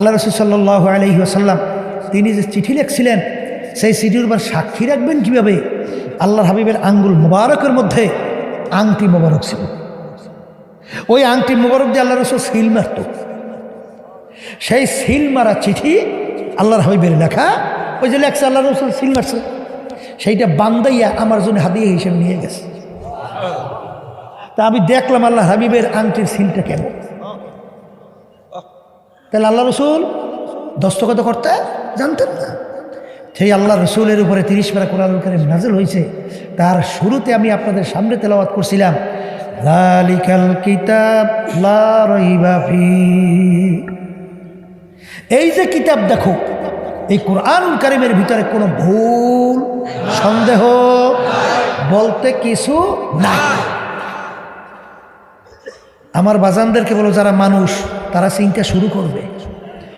আল্লাহ রাসূল সাল্লাল্লাহু আলাইহি ওয়াসাল্লাম তিনি যে চিঠি লিখছিলেন সেই চিঠির উপর সাক্ষী রাখবেন কিভাবে? আল্লাহর হাবিবের আঙ্গুল মুবারকের মধ্যে আংটি মুবারক ছিল। ওই আংটি মুবারক দিয়ে আল্লাহ রাসূল সিল মারত। সেই সিল মারা চিঠি আল্লাহর হাবিবের লেখা, ওই যে লেখছে আল্লাহ রাসূল সিল মারছে, সেইটা বান্দাইয়া আমার জন্য হাদিয়া হিসেবে নিয়ে গেছে। তা আমি দেখলাম আল্লাহ হাবিবের আংটির সিলটা কেমন। তাহলে আল্লাহ রসুল দস্তখত করতে জানতেন না। সেই আল্লাহ রসুলের উপরে 30 পারা কোরআনুল কারীম নাযিল হয়েছে। তার শুরুতে আমি আপনাদের সামনে তেলাওয়াত করছিলাম, যালিকাল কিতাব লা রাইবা ফীহি। এই যে কিতাব দেখো, এই কোরআনুল কারীমের ভিতরে কোনো ভুল সন্দেহ বলতে কিছু নাই। আমার বাজানদেরকে বলো, যারা মানুষ তারা চিন্তা শুরু করবে।